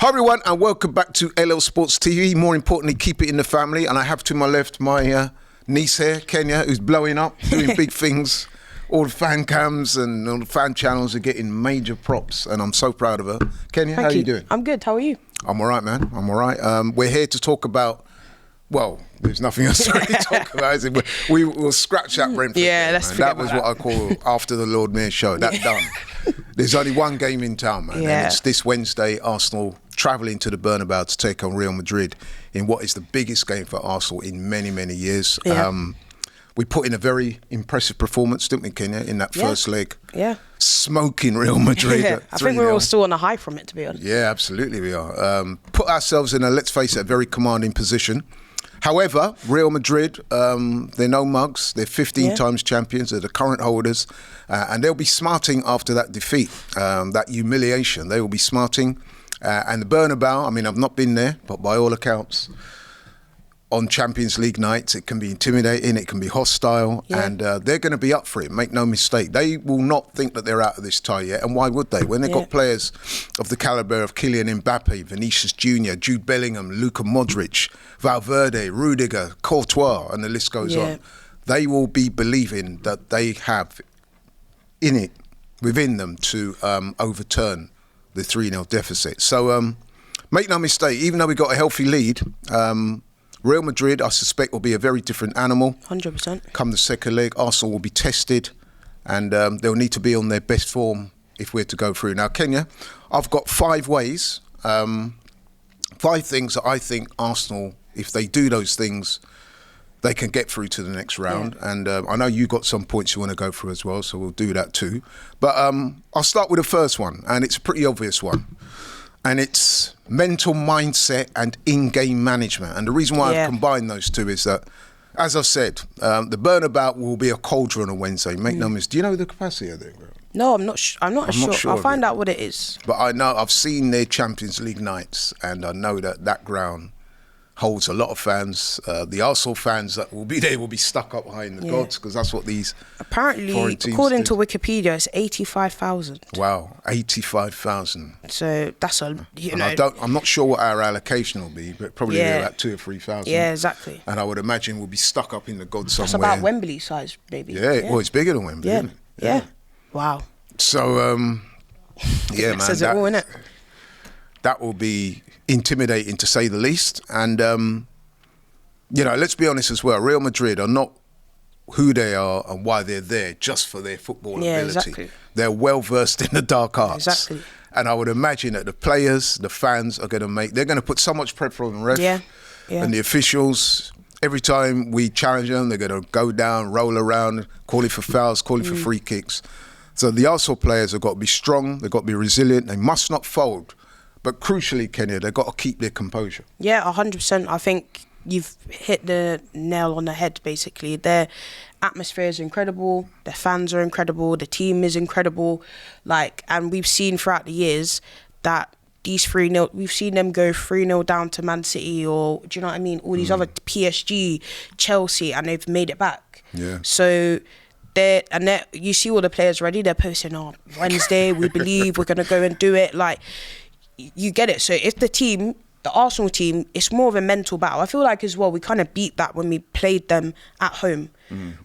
Hi everyone, and welcome back to LL Sports TV. More importantly, keep it in the family. And I have to my left my niece here, Kenya, who's blowing up, doing big things. All the fan cams and all the fan channels are getting major props, and I'm so proud of her. Kenya, how are you doing? I'm good. How are you? I'm all right, man. I'm all right. We're here to talk about, well, there's nothing else to really talk about, is it? We will scratch that Brentford game, let's man. forget That was about what I call after the Lord Mayor show. That's done. There's only one game in town, man, and it's this Wednesday. Arsenal travelling to the Bernabeu to take on Real Madrid in what is the biggest game for Arsenal in many, many years. We put in a very impressive performance, didn't we, Kenya, in that first leg? Yeah. Smoking Real Madrid. I think we're all still on a high from it, to be honest. Yeah, absolutely we are. Put ourselves in a, let's face it, a very commanding position. However, Real Madrid, they're no mugs. They're 15 times champions. They're the current holders. And they'll be smarting after that defeat, that humiliation. They will be smarting. And the Bernabeu, I mean, I've not been there, but by all accounts, on Champions League nights, it can be intimidating, it can be hostile, and they're going to be up for it, make no mistake. They will not think that they're out of this tie yet, and why would they? When they've got players of the calibre of Kylian Mbappe, Vinicius Jr., Jude Bellingham, Luka Modric, Valverde, Rudiger, Courtois, and the list goes on. They will be believing that they have within them to overturn the 3-0 deficit. So make no mistake, even though we got a healthy lead, Real Madrid, I suspect, will be a very different animal. 100%. Come the second leg, Arsenal will be tested, and they'll need to be on their best form if we're to go through. Now, Kenya, I've got 5 ways, 5 things that I think Arsenal, if they do those things, they can get through to the next round. And I know you got some points you want to go through as well, so we'll do that too. But I'll start with the first one, and it's a pretty obvious one. And it's mental mindset and in-game management. And the reason why I've combined those two is that, as I've said, the Bernabeu will be a cauldron on Wednesday. Make no mistake. Do you know the capacity of it, bro? No, I'm not sure. I'll find out what it is. But I know, I've seen their Champions League nights, and I know that ground holds a lot of fans. The Arsenal fans that will be there will be stuck up high in the gods, because that's what these apparently, according to Wikipedia, it's 85,000. Wow, 85,000. So that's a I'm not sure what our allocation will be, but probably be about 2,000 or 3,000. Yeah, exactly. And I would imagine we'll be stuck up in the gods somewhere. That's about Wembley size, maybe. Yeah, well, it's bigger than Wembley, isn't it? Yeah. Wow. So, man, says it all, innit? That will be intimidating, to say the least. And, let's be honest as well, Real Madrid are not who they are and why they're there just for their football ability. Exactly. They're well-versed in the dark arts. Exactly. And I would imagine that the players, the fans they're going to put so much pressure on the ref and the officials. Every time we challenge them, they're going to go down, roll around, calling for fouls, calling for free kicks. So the Arsenal players have got to be strong, they've got to be resilient, they must not fold. But crucially, Kenya, they've got to keep their composure. Yeah, 100%. I think you've hit the nail on the head, basically. Their atmosphere is incredible, their fans are incredible, the team is incredible. And we've seen throughout the years that these 3-0, we've seen them go 3-0 down to Man City, or, do you know what I mean? All these other PSG, Chelsea, and they've made it back. Yeah. So you see all the players ready, they're posting, Wednesday, we believe we're going to go and do it. You get it. So if the Arsenal team, it's more of a mental battle. I feel like as well, we kind of beat that when we played them at home.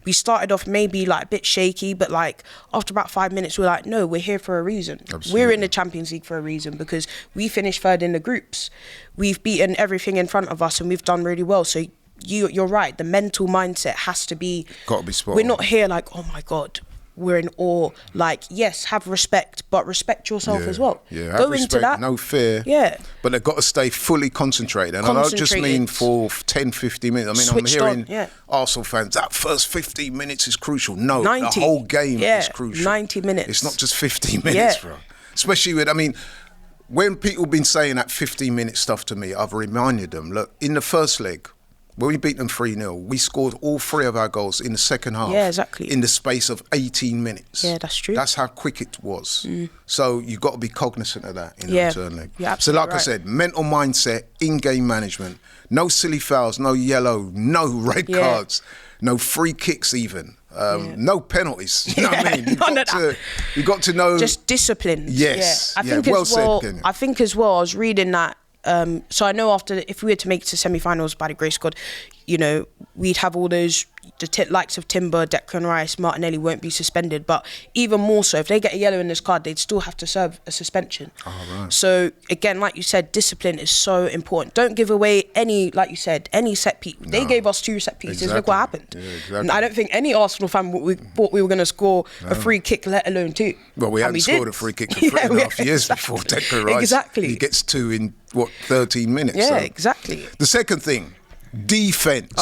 We started off maybe a bit shaky, but after about 5 minutes, we're like, no, we're here for a reason. Absolutely. We're in the Champions League for a reason, because we finished third in the groups. We've beaten everything in front of us, and we've done really well. So you're right. The mental mindset has to be. Got to be spot on. We're not here oh my God, we're in awe. yes, have respect, but respect yourself as well. Yeah, go have respect, into that. no fear. Yeah. But they've got to stay fully concentrated. And I don't just mean for 10, 15 minutes. I mean, I'm hearing Arsenal fans, that first 15 minutes is crucial. No, 90. The whole game is crucial. 90 minutes. It's not just 15 minutes, bro. Especially when people have been saying that 15-minute stuff to me, I've reminded them, look, in the first leg, when we beat them 3-0, we scored all 3 of our goals in the second half. Yeah, exactly. In the space of 18 minutes. Yeah, that's true. That's how quick it was. So you've got to be cognizant of that in the return leg. So I said, mental mindset, in-game management, no silly fouls, no yellow, no red cards, no free kicks even. No penalties. You know what I mean? You've got to know. Just disciplined. Yes. I think well as well. said, Kenya. I think as well. I was reading that. So I know if we were to make it to semi-finals by the grace of God, you know, we'd have all those, likes of Timber, Declan Rice, Martinelli won't be suspended. But even more so, if they get a yellow in this card, they'd still have to serve a suspension. Oh, right. So again, like you said, discipline is so important. Don't give away any, like you said, any set piece. They gave us 2 set pieces. Look what happened. Yeah, exactly. I don't think any Arsenal fan thought we were going to score a free kick, let alone 2. Well, we hadn't scored a free kick for 3.5 years before Declan Rice. Exactly. He gets 2 in, 13 minutes? Yeah, so. exactly. The second thing, defence.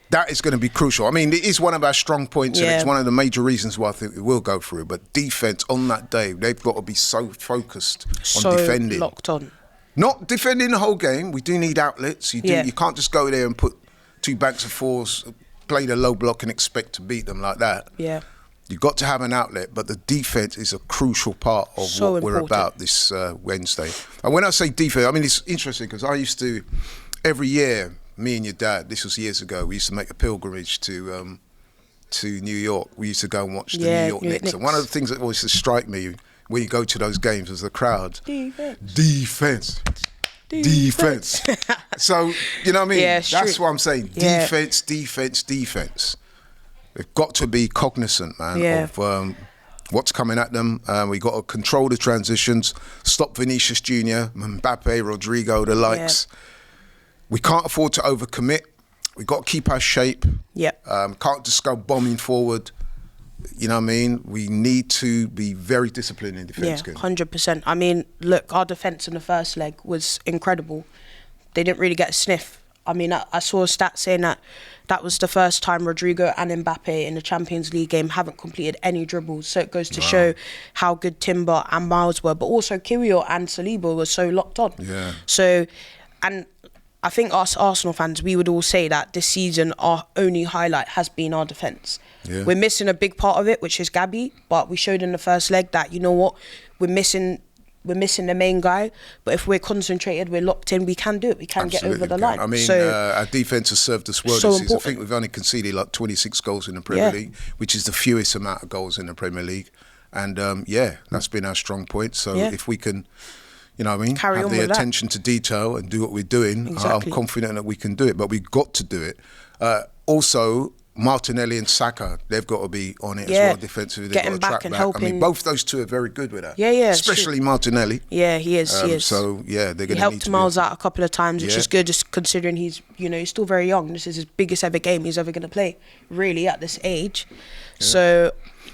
That is going to be crucial. I mean, it is one of our strong points, and it's one of the major reasons why I think we will go through. But defence on that day, they've got to be so focused on defending. Locked on. Not defending the whole game. We do need outlets. You can't just go there and put 2 banks of 4s, play the low block and expect to beat them like that. Yeah. You've got to have an outlet, but the defence is a crucial part of what we're about this Wednesday. And when I say defence, I mean, it's interesting because I used to, every year, me and your dad, this was years ago, we used to make a pilgrimage to New York. We used to go and watch the New York Knicks. And one of the things that always strike me when you go to those games was the crowd. Defence. So, you know what I mean? Yeah, that's what I'm saying. Defence. They've got to be cognizant, man, of what's coming at them. We've got to control the transitions, stop Vinicius Jr., Mbappe, Rodrigo, the likes. We can't afford to overcommit. We've got to keep our shape. Can't just go bombing forward. You know what I mean? We need to be very disciplined in defence. Yeah, 100%. I mean, look, our defence in the first leg was incredible. They didn't really get a sniff. I mean, I saw a stat saying that was the first time Rodrigo and Mbappe in the Champions League game haven't completed any dribbles. So it goes to show how good Timber and Miles were, but also Kyrgios and Saliba were so locked on. Yeah. So, and I think us Arsenal fans, we would all say that this season our only highlight has been our defence. Yeah. We're missing a big part of it, which is Gabby, but we showed in the first leg that, you know what, we're missing the main guy, but if we're concentrated, we're locked in, we can do it. We can get over the line. I mean, our defence has served us well this season. I think we've only conceded like 26 goals in the Premier League, which is the fewest amount of goals in the Premier League. And that's been our strong point. So if we can, you know what I mean, have the attention to detail and do what we're doing, I'm confident that we can do it. But we've got to do it. Also, Martinelli and Saka, they've got to be on it as well defensively. They've got to track back. I mean, both those two are very good with that. Especially Martinelli. Yeah, he is. So, they're going to need to He helped Miles out a couple of times, which is good, just considering he's still very young. This is his biggest ever game he's ever going to play, really, at this age. So,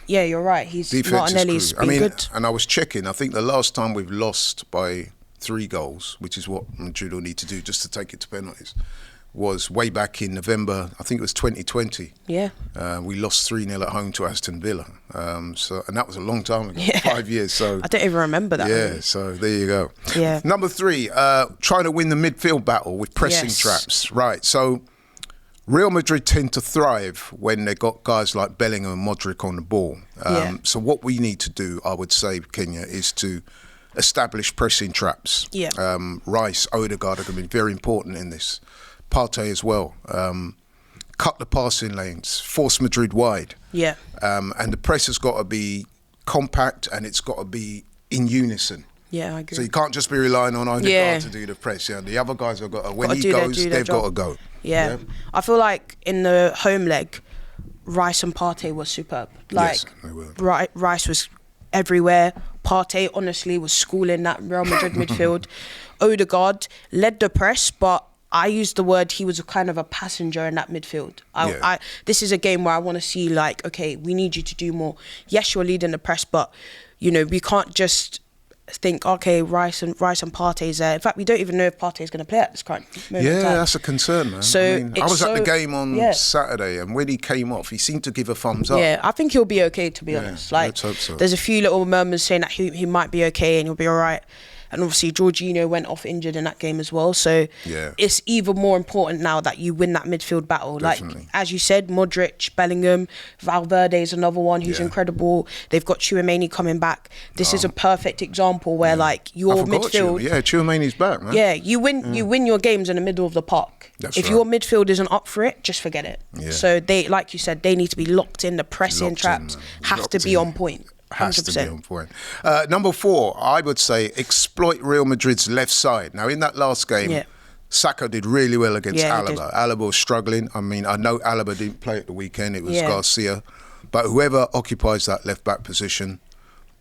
you're right. Martinelli's been good. And I was checking. I think the last time we've lost by 3 goals, which is what Madrid will need to do just to take it to penalties, was way back in November, I think it was 2020. Yeah. We lost 3-0 at home to Aston Villa. And that was a long time ago, 5 years. So I don't even remember that. Yeah, so there you go. Yeah. Number 3, trying to win the midfield battle with pressing traps. Right, so Real Madrid tend to thrive when they got guys like Bellingham and Modric on the ball. So what we need to do, I would say, Kenya, is to establish pressing traps. Yeah. Rice, Odegaard are going to be very important in this. Partey as well. Cut the passing lanes, force Madrid wide. Yeah. And the press has got to be compact and it's got to be in unison. Yeah, I agree. So you can't just be relying on Odegaard to do the press. The other guys have got to, when he goes, they've got to go. Yeah. I feel like in the home leg, Rice and Partey were superb. Yes, they were. Rice was everywhere. Partey, honestly, was schooling that Real Madrid midfield. Odegaard led the press, but I used the word he was a kind of a passenger in that midfield. This is a game where I want to see, like, okay, we need you to do more. Yes, you're leading the press, but, we can't just think, okay, Rice and Partey's there. In fact, we don't even know if Partey's going to play at this current moment in time. That's a concern, man. So I was at the game on Saturday, and when he came off, he seemed to give a thumbs up. Yeah, I think he'll be okay, to be honest. Let's hope so. There's a few little murmurs saying that he might be okay and he'll be all right. And obviously, Jorginho went off injured in that game as well. So it's even more important now that you win that midfield battle. Definitely. Like, as you said, Modric, Bellingham, Valverde is another one who's incredible. They've got Tchouaméni coming back. This is a perfect example where, like, your midfield... Tchouaméni's back, man. Yeah, you win your games in the middle of the park. If your midfield isn't up for it, just forget it. Yeah. So, they, like you said, they need to be locked in. The pressing traps have to be on point. Has to 100%. be on point. Number 4, I would say exploit Real Madrid's left side. Now, in that last game, Saka did really well against Alaba. Alaba was struggling. I mean, I know Alaba didn't play at the weekend. It was Garcia. But whoever occupies that left-back position,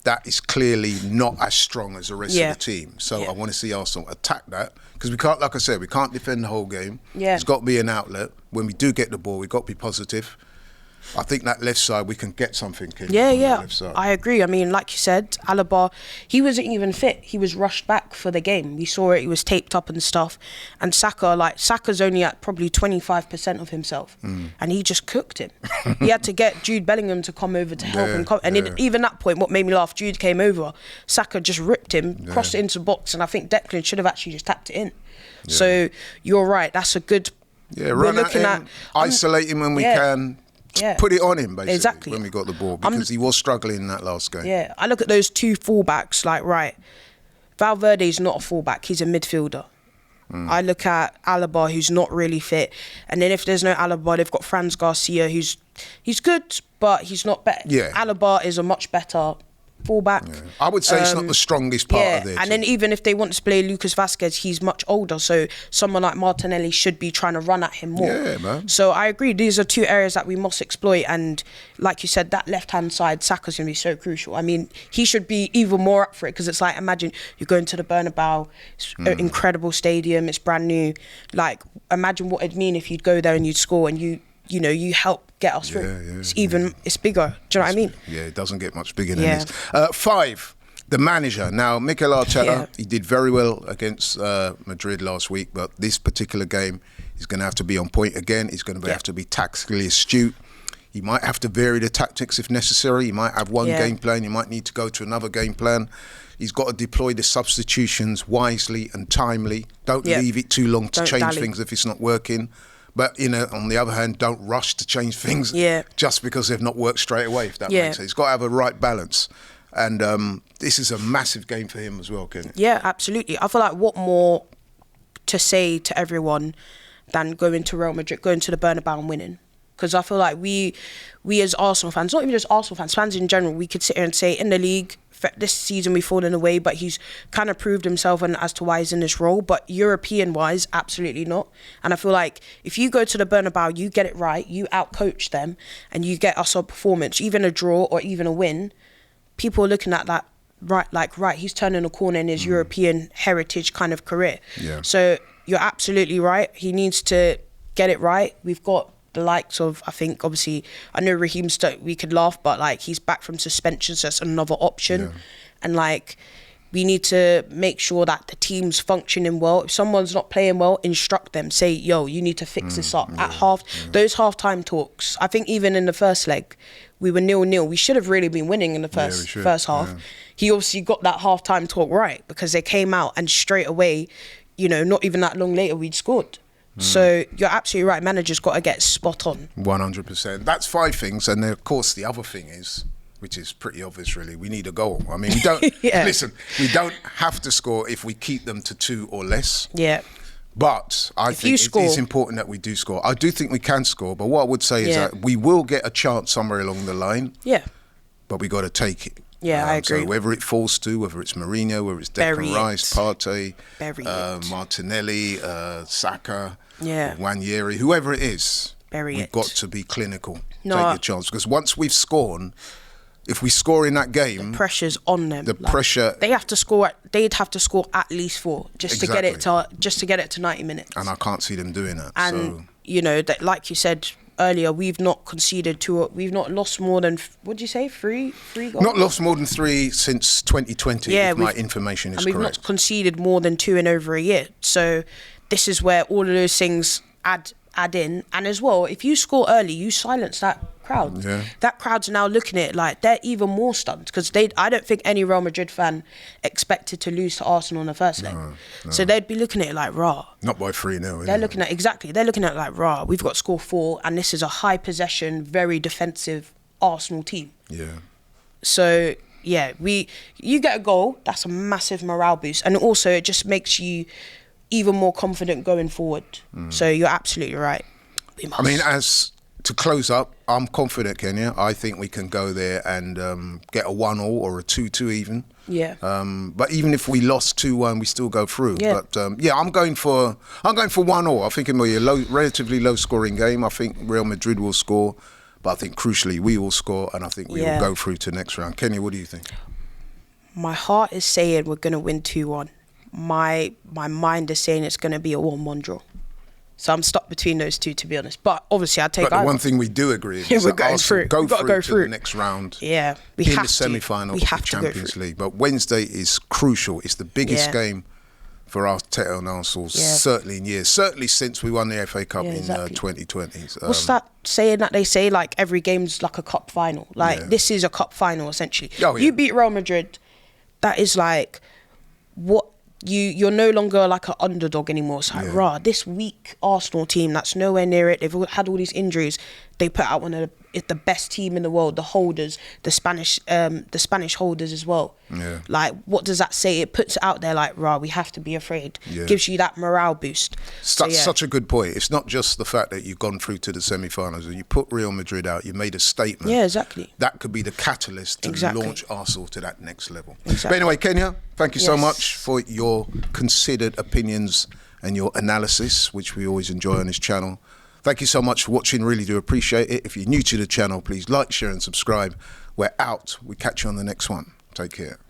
that is clearly not as strong as the rest of the team. So I want to see Arsenal attack that. Because we can't, like I said, we can't defend the whole game. There's got to be an outlet. When we do get the ball, we've got to be positive. I think that left side, we can get something in on the left side. I agree. I mean, like you said, Alaba, he wasn't even fit. He was rushed back for the game. We saw it. He was taped up and stuff. And Saka's only at probably 25% of himself. And he just cooked him. He had to get Jude Bellingham to come over to help him. And even that point, what made me laugh, Jude came over. Saka just ripped him, crossed it into the box. And I think Declan should have actually just tapped it in. So you're right. That's a good... run at him, isolate him when we can. Put it on him, basically, when we got the ball, because he was struggling in that last game. Yeah, I look at those two fullbacks, Valverde's not a fullback, he's a midfielder. I look at Alaba, who's not really fit. And then if there's no Alaba, they've got Franz Garcia, he's good, but he's not better. Alaba is a much better fullback. I would say it's not the strongest part of their team. And then even if they want to play Lucas Vazquez, he's much older, so someone like Martinelli should be trying to run at him more. Yeah, man. So I agree, these are two areas that we must exploit, and like you said, that left-hand side, Saka's going to be so crucial. I mean, he should be even more up for it, because it's like, imagine you're going to the Bernabeu, it's an incredible stadium, it's brand new. Like, imagine what it'd mean if you'd go there and you'd score and you help get us through. It's bigger. Do you know what I mean? Yeah, it doesn't get much bigger than this. 5, the manager. Now, Mikel Arteta, he did very well against Madrid last week, but this particular game, he's going to have to be on point again. He's going to have to be tactically astute. He might have to vary the tactics if necessary. He might have one game plan. He might need to go to another game plan. He's got to deploy the substitutions wisely and timely. Don't leave it too long to change things if it's not working. But, on the other hand, don't rush to change things just because they've not worked straight away, if that makes sense. He's got to have a right balance. And this is a massive game for him as well, Kenny. Yeah, absolutely. I feel like what more to say to everyone than going to Real Madrid, going to the Bernabeu and winning. Because I feel like we as Arsenal fans, not even just Arsenal fans, fans in general, we could sit here and say, in the league, this season we've fallen away, but he's kind of proved himself and as to why he's in this role. But European-wise, absolutely not. And I feel like if you go to the Bernabeu, you get it right, you out-coach them, and you get us a performance, even a draw or even a win, people are looking at that, right, he's turning a corner in his European heritage kind of career. So you're absolutely right. He needs to get it right. We've got the likes of, I think, obviously, I know Raheem we could laugh, but he's back from suspension, so that's another option. And we need to make sure that the team's functioning well. If someone's not playing well, instruct them. Say, yo, you need to fix this up. At those half-time talks, I think even in the first leg, we were 0-0. We should have really been winning in the first half. He obviously got that half-time talk right, because they came out and straight away, not even that long later, we'd scored. So you're absolutely right. Manager's got to get spot on. 100%. That's 5 things. And then, of course, the other thing is, which is pretty obvious, really, we need a goal. I mean, we don't, listen, we don't have to score if we keep them to 2 or less. But I think it is important that we do score. I do think we can score, but what I would say is that we will get a chance somewhere along the line. But we got to take it. I agree. So whether it falls to, whether it's Mourinho, whether it's Declan Rice, Partey, Martinelli, Saka, Nwaneri, whoever it is, we've got to be clinical. Take your chance. Because once we've scored, if we score in that game, the pressure's on them. The pressure. They'd have to score at least 4 just to get it to 90 minutes. And I can't see them doing that. And that, like you said earlier, we've not conceded we've not lost more than, what did you say, 3 goals? Not lost more than 3 since 2020, if my information is correct. And we've not conceded more than 2 in over a year. So this is where all of those things add in. And as well, if you score early, you silence that crowd. That crowd's now looking at it like they're even more stunned, because I don't think any Real Madrid fan expected to lose to Arsenal in the first leg. So they'd be looking at it like, rah. Not by 3-0. They're looking at it like, rah, we've got to score 4, and this is a high possession, very defensive Arsenal team. So you get a goal, that's a massive morale boost, and also it just makes you even more confident going forward. So you're absolutely right. I mean, as to close up, I'm confident, Kenya. I think we can go there and get a 1-1 or a 2-2 even. Yeah. But even if we lost 2-1, we still go through. Yeah. But I'm going for 1-1. I think it'll be a relatively low scoring game. I think Real Madrid will score, but I think crucially we will score, and I think we will go through to the next round. Kenya, what do you think? My heart is saying we're going to win 2-1. My mind is saying it's going to be a 1-1 draw. So I'm stuck between those two, to be honest. But obviously, I take. But the one thing we do agree is we're that going Arsenal through. go We've got to go to through the next round. Yeah, we in have the semi-final of We the have to go Champions through. League. But Wednesday is crucial. It's the biggest game for Arteta and Arsenal, certainly in years. Certainly since we won the FA Cup in 2020. What's that saying that they say? Like every game's like a cup final. Like this is a cup final essentially. Oh, yeah. You beat Real Madrid. That is like what. You're no longer like an underdog anymore. It's like, this weak Arsenal team that's nowhere near it. They've had all these injuries. They put out one of the best team in the world, the holders, the Spanish holders as well. Yeah. Like, what does that say? It puts it out there like, we have to be afraid. Yeah. Gives you that morale boost. Such a good point. It's not just the fact that you've gone through to the semi-finals. You put Real Madrid out, you made a statement. Yeah, exactly. That could be the catalyst to launch Arsenal to that next level. Exactly. But anyway, Kenya, thank you so much for your considered opinions and your analysis, which we always enjoy on this channel. Thank you so much for watching. Really do appreciate it. If you're new to the channel, please like, share and subscribe. We're out. We catch you on the next one. Take care.